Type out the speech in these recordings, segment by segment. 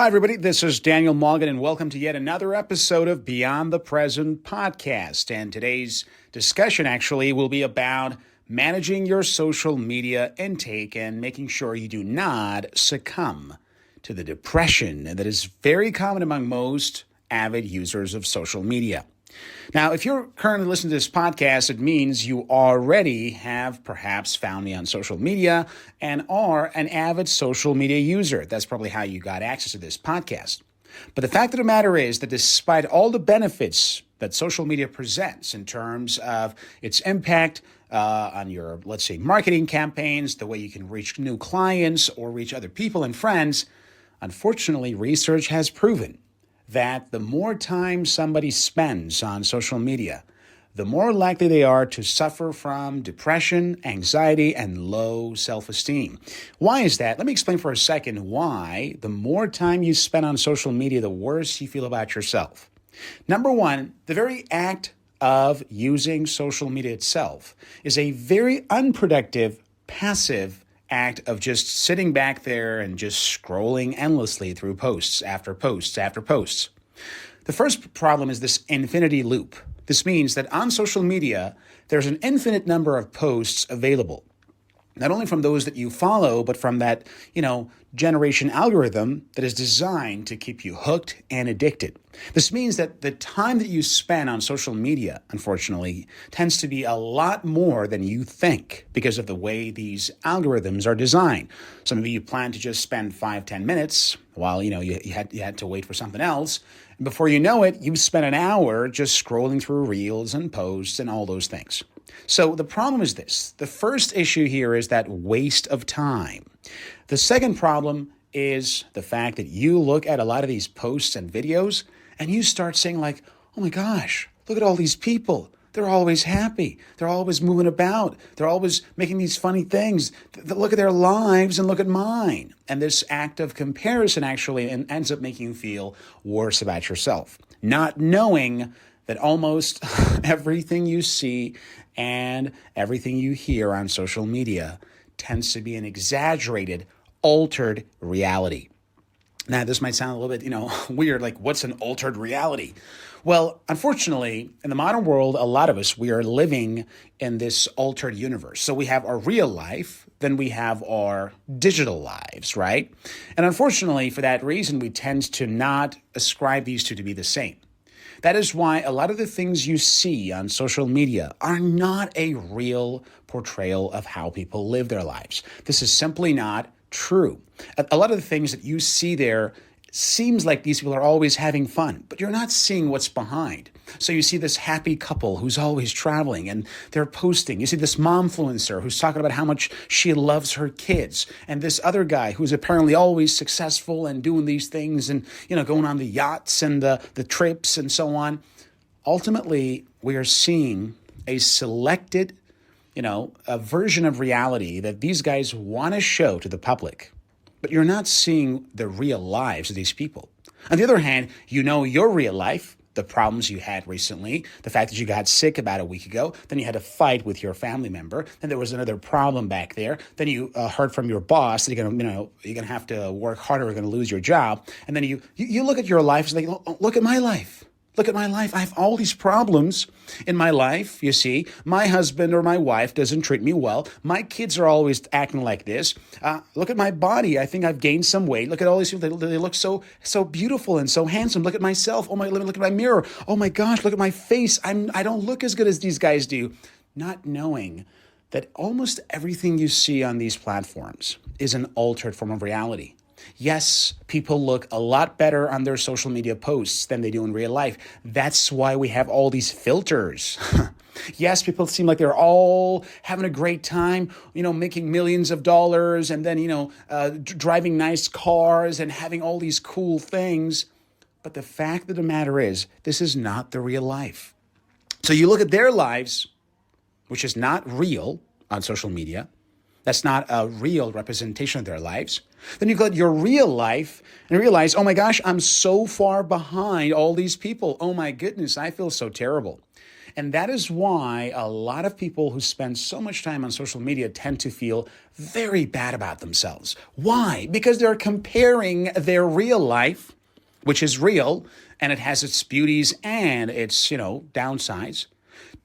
Hi, everybody. This is Daniel Morgan, and welcome to yet another episode of Beyond the Present podcast. And today's discussion actually will be about managing your social media intake and making sure you do not succumb to the depression that is very common among most avid users of social media. Now, if you're currently listening to this podcast, it means you already have perhaps found me on social media and are an avid social media user. That's probably how you got access to this podcast. But the fact of the matter is that despite all the benefits that social media presents in terms of its impact on your, let's say, marketing campaigns, the way you can reach new clients or reach other people and friends, unfortunately, research has proven that the more time somebody spends on social media, the more likely they are to suffer from depression, anxiety, and low self-esteem. Why is that? Let me explain for a second why the more time you spend on social media, the worse you feel about yourself. Number one, the very act of using social media itself is a very unproductive, passive act of just sitting back there and just scrolling endlessly through posts after posts after posts. The first problem is this infinity loop. This means that on social media, there's an infinite number of posts available, not only from those that you follow, but from that, generation algorithm that is designed to keep you hooked and addicted. This means that the time that you spend on social media, unfortunately, tends to be a lot more than you think because of the way these algorithms are designed. Some of you plan to just spend 5-10 minutes while, you had to wait for something else. And before you know it, you've spent an hour just scrolling through reels and posts and all those things. So the problem is this. The first issue here is that waste of time. The second problem is the fact that you look at a lot of these posts and videos and you start saying like, oh my gosh, look at all these people. They're always happy. They're always moving about. They're always making these funny things. Look at their lives and look at mine. And this act of comparison actually ends up making you feel worse about yourself, not knowing that almost everything you see and everything you hear on social media tends to be an exaggerated, altered reality. Now, this might sound a little bit, weird, like what's an altered reality? Well, unfortunately, in the modern world, a lot of us, we are living in this altered universe. So we have our real life, then we have our digital lives, right? And unfortunately, for that reason, we tend to not ascribe these two to be the same. That is why a lot of the things you see on social media are not a real portrayal of how people live their lives. This is simply not true. A lot of the things that you see there seems like these people are always having fun, but you're not seeing what's behind. So you see this happy couple who's always traveling and they're posting. You see this momfluencer who's talking about how much she loves her kids. And this other guy who's apparently always successful and doing these things and, going on the yachts and the trips and so on. Ultimately, we are seeing a selected, a version of reality that these guys want to show to the public. But you're not seeing the real lives of these people. On the other hand, your real life, the problems you had recently, the fact that you got sick about a week ago, then you had a fight with your family member, then there was another problem back there, then you heard from your boss that you're gonna have to work harder, you're gonna lose your job, and then you look at your life and say, look at my life. Look at my life. I have all these problems in my life, you see. My husband or my wife doesn't treat me well. My kids are always acting like this. Look at my body. I think I've gained some weight. Look at all these people. They look so beautiful and so handsome. Look at myself. Let me look at my mirror. Oh my gosh, look at my face. I don't look as good as these guys do. Not knowing that almost everything you see on these platforms is an altered form of reality. Yes, people look a lot better on their social media posts than they do in real life. That's why we have all these filters. Yes, people seem like they're all having a great time, making millions of dollars and then, driving nice cars and having all these cool things. But the fact of the matter is, this is not the real life. So you look at their lives, which is not real on social media. That's not a real representation of their lives. Then you go at your real life and realize, oh my gosh, I'm so far behind all these people. Oh my goodness, I feel so terrible. And that is why a lot of people who spend so much time on social media tend to feel very bad about themselves. Why? Because they're comparing their real life, which is real, and it has its beauties and its, downsides,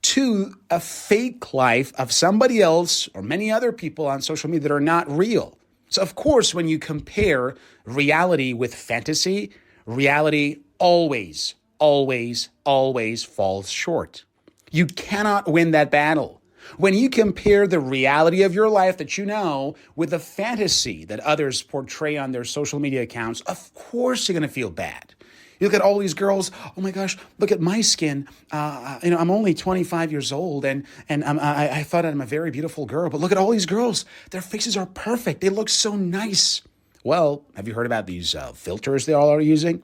to a fake life of somebody else or many other people on social media that are not real. So, of course, when you compare reality with fantasy, reality always, always, always falls short. You cannot win that battle. When you compare the reality of your life that you know with the fantasy that others portray on their social media accounts, of course you're going to feel bad. You look at all these girls, oh my gosh, look at my skin. I'm only 25 years old and I thought I'm a very beautiful girl, but look at all these girls. Their faces are perfect. They look so nice. Well, have you heard about these filters they all are using?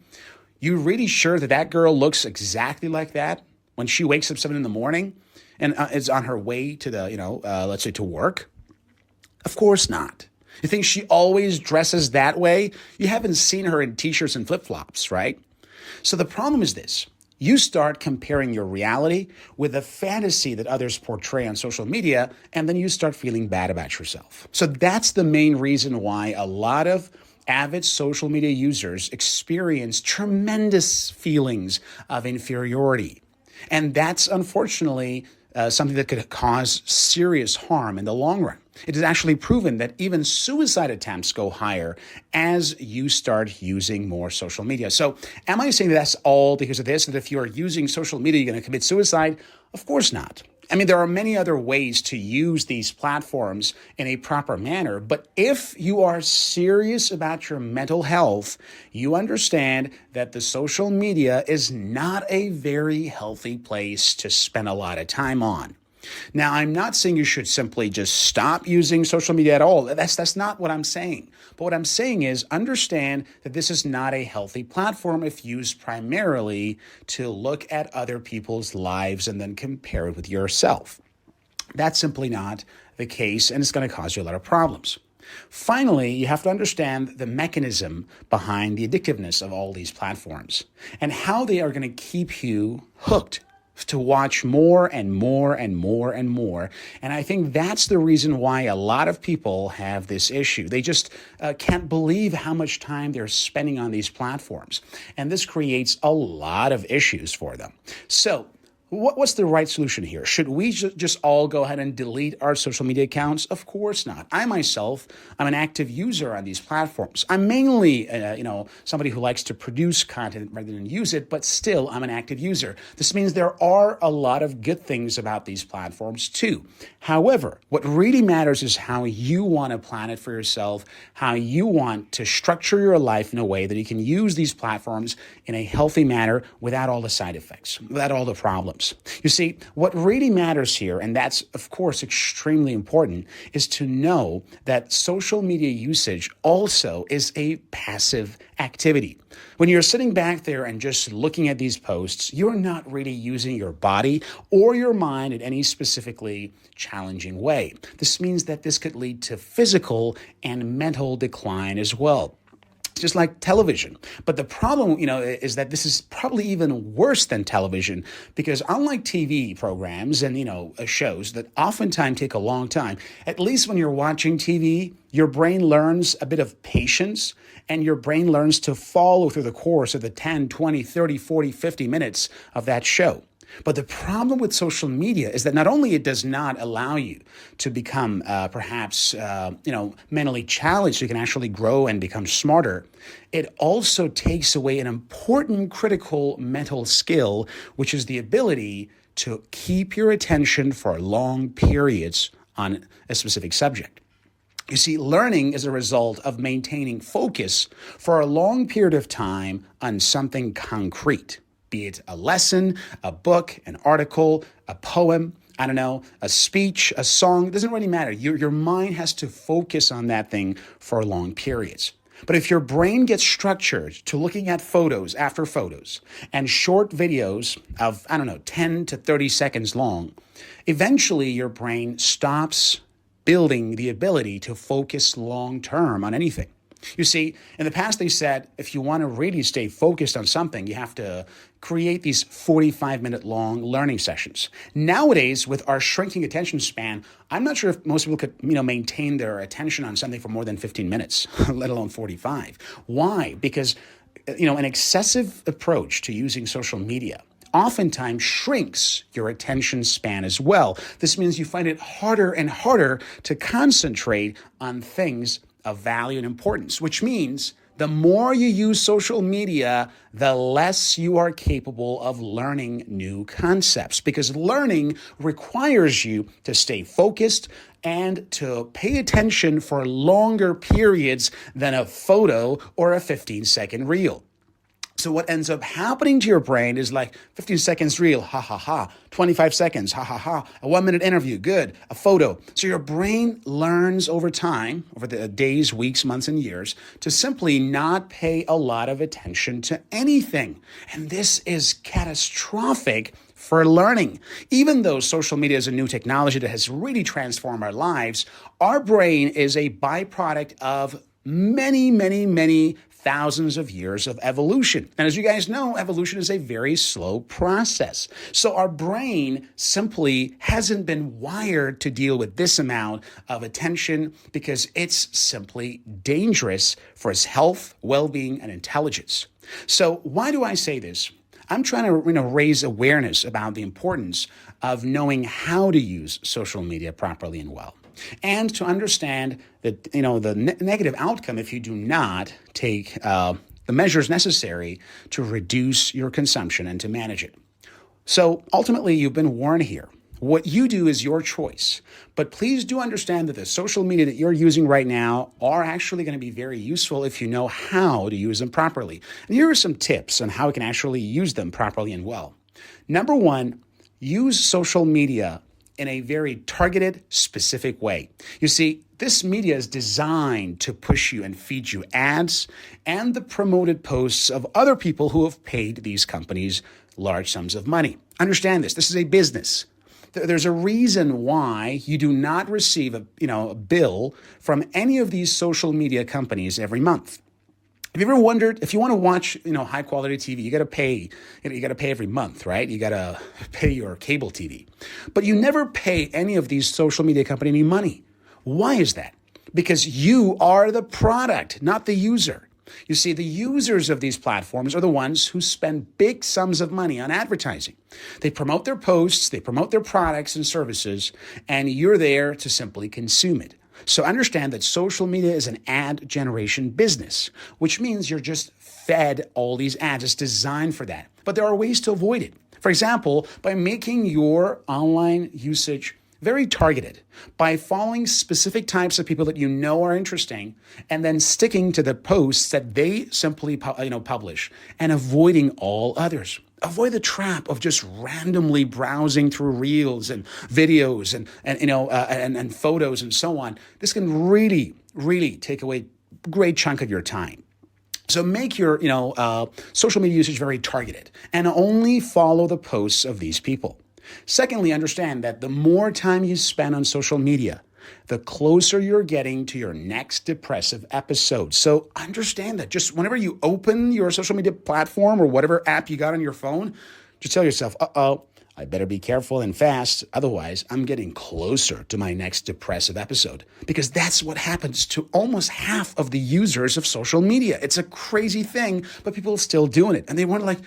You really sure that girl looks exactly like that when she wakes up 7 a.m. and is on her way to the, let's say to work? Of course not. You think she always dresses that way? You haven't seen her in t-shirts and flip-flops, right? So the problem is this. You start comparing your reality with the fantasy that others portray on social media, and then you start feeling bad about yourself. So that's the main reason why a lot of avid social media users experience tremendous feelings of inferiority. And that's unfortunately something that could cause serious harm in the long run. It is actually proven that even suicide attempts go higher as you start using more social media. So am I saying that's all because of this, that if you're using social media, you're going to commit suicide? Of course not. I mean, there are many other ways to use these platforms in a proper manner, but if you are serious about your mental health, you understand that the social media is not a very healthy place to spend a lot of time on. Now, I'm not saying you should simply just stop using social media at all. That's not what I'm saying. But what I'm saying is understand that this is not a healthy platform if used primarily to look at other people's lives and then compare it with yourself. That's simply not the case, and it's going to cause you a lot of problems. Finally, you have to understand the mechanism behind the addictiveness of all these platforms and how they are going to keep you hooked to watch more and more and more and more. And I think that's the reason why a lot of people have this issue. They just can't believe how much time they're spending on these platforms. And this creates a lot of issues for them. So what's the right solution here? Should we just all go ahead and delete our social media accounts? Of course not. I myself, I'm an active user on these platforms. I'm mainly, somebody who likes to produce content rather than use it, but still I'm an active user. This means there are a lot of good things about these platforms too. However, what really matters is how you want to plan it for yourself, how you want to structure your life in a way that you can use these platforms in a healthy manner without all the side effects, without all the problems. You see, what really matters here, and that's, of course, extremely important, is to know that social media usage also is a passive activity. When you're sitting back there and just looking at these posts, you're not really using your body or your mind in any specifically challenging way. This means that this could lead to physical and mental decline as well. Just like television. But the problem, is that this is probably even worse than television because unlike TV programs and, shows that oftentimes take a long time, at least when you're watching TV, your brain learns a bit of patience and your brain learns to follow through the course of the 10, 20, 30, 40, 50 minutes of that show. But the problem with social media is that not only it does not allow you to become mentally challenged, so you can actually grow and become smarter, it also takes away an important critical mental skill, which is the ability to keep your attention for long periods on a specific subject. You see, learning is a result of maintaining focus for a long period of time on something concrete. Be it a lesson, a book, an article, a poem, a speech, a song, it doesn't really matter. Your mind has to focus on that thing for long periods. But if your brain gets structured to looking at photos after photos and short videos of, 10 to 30 seconds long, eventually your brain stops building the ability to focus long term on anything. You see, in the past, they said if you want to really stay focused on something, you have to create these 45-minute long learning sessions. Nowadays, with our shrinking attention span, I'm not sure if most people could, maintain their attention on something for more than 15 minutes, let alone 45. Why? Because, an excessive approach to using social media oftentimes shrinks your attention span as well. This means you find it harder and harder to concentrate on things of value and importance, which means the more you use social media, the less you are capable of learning new concepts, because learning requires you to stay focused and to pay attention for longer periods than a photo or a 15-second reel. So what ends up happening to your brain is like 15 seconds reel, ha, ha, ha. 25 seconds, ha, ha, ha. A 1-minute interview, good. A photo. So your brain learns over time, over the days, weeks, months, and years, to simply not pay a lot of attention to anything. And this is catastrophic for learning. Even though social media is a new technology that has really transformed our lives, our brain is a byproduct of many, many, many thousands of years of evolution. And as you guys know, evolution is a very slow process. So our brain simply hasn't been wired to deal with this amount of attention because it's simply dangerous for its health, well-being, and intelligence. So why do I say this? I'm trying to raise awareness about the importance of knowing how to use social media properly and well, and to understand that the negative outcome if you do not take the measures necessary to reduce your consumption and to manage it. So ultimately, you've been warned here. What you do is your choice. But please do understand that the social media that you're using right now are actually going to be very useful if you know how to use them properly. And here are some tips on how you can actually use them properly and well. Number one, use social media in a very targeted, specific way. You see, this media is designed to push you and feed you ads and the promoted posts of other people who have paid these companies large sums of money. Understand this. This is a business. There's a reason why you do not receive a bill from any of these social media companies every month. Have you ever wondered if you want to watch, high quality TV, you got to pay. You got to pay every month, right? You got to pay your cable TV, but you never pay any of these social media companies any money. Why is that? Because you are the product, not the user. You see, the users of these platforms are the ones who spend big sums of money on advertising. They promote their posts, they promote their products and services, and you're there to simply consume it. So understand that social media is an ad generation business, which means you're just fed all these ads. It's designed for that. But there are ways to avoid it. For example, by making your online usage very targeted, by following specific types of people that you know are interesting, and then sticking to the posts that they simply publish, and avoiding all others. Avoid the trap of just randomly browsing through reels and videos and photos and so on. This can really, really take away a great chunk of your time. So make your social media usage very targeted and only follow the posts of these people. Secondly, understand that the more time you spend on social media, the closer you're getting to your next depressive episode. So understand that just whenever you open your social media platform or whatever app you got on your phone, just tell yourself, I better be careful and fast. Otherwise, I'm getting closer to my next depressive episode, because that's what happens to almost half of the users of social media. It's a crazy thing, but people are still doing it. And they wonder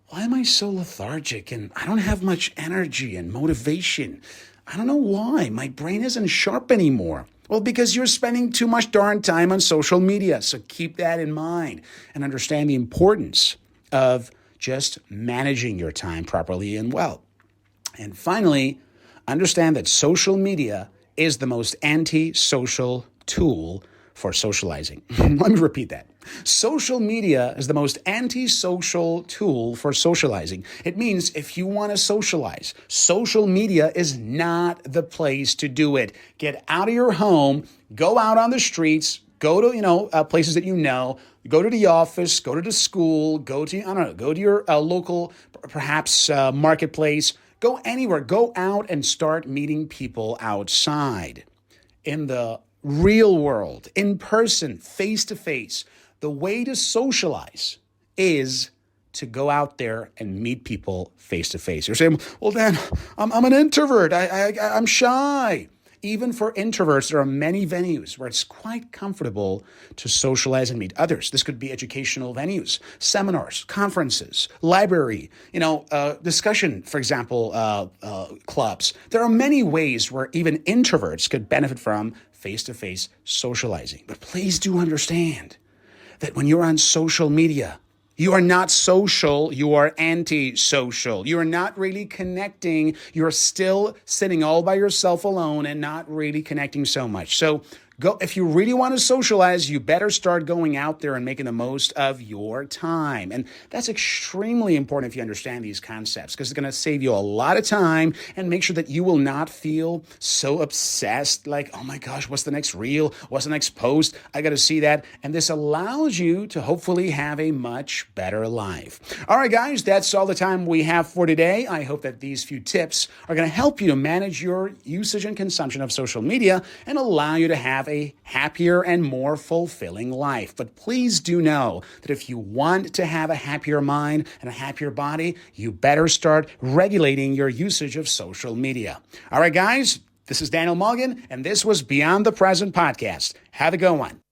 why am I so lethargic and I don't have much energy and motivation? I don't know why. My brain isn't sharp anymore. Well, because you're spending too much darn time on social media. So keep that in mind and understand the importance of just managing your time properly and well. And finally, understand that social media is the most anti-social tool for socializing. Let me repeat that. Social media is the most anti-social tool for socializing. It means if you want to socialize, social media is not the place to do it. Get out of your home, go out on the streets, go to places that go to the office, go to the school, go to your local perhaps marketplace, go anywhere, go out and start meeting people outside. In the real world, in person, face to face, the way to socialize is to go out there and meet people face to face. You're saying, well, Dan, I'm an introvert. I'm shy. Even for introverts, there are many venues where it's quite comfortable to socialize and meet others. This could be educational venues, seminars, conferences, library, discussion, for example, clubs. There are many ways where even introverts could benefit from face-to-face socializing. But please do understand that when you're on social media, you are not social, you are anti-social. You are not really connecting. You're still sitting all by yourself alone and not really connecting so much. So if you really want to socialize, you better start going out there and making the most of your time. And that's extremely important if you understand these concepts, because it's going to save you a lot of time and make sure that you will not feel so obsessed, like, oh my gosh, what's the next reel? What's the next post? I got to see that. And this allows you to hopefully have a much better life. All right, guys, that's all the time we have for today. I hope that these few tips are going to help you to manage your usage and consumption of social media and allow you to have a happier and more fulfilling life. But please do know that if you want to have a happier mind and a happier body, you better start regulating your usage of social media. All right, guys, this is Daniel Mulligan, and this was Beyond the Present podcast. Have a good one.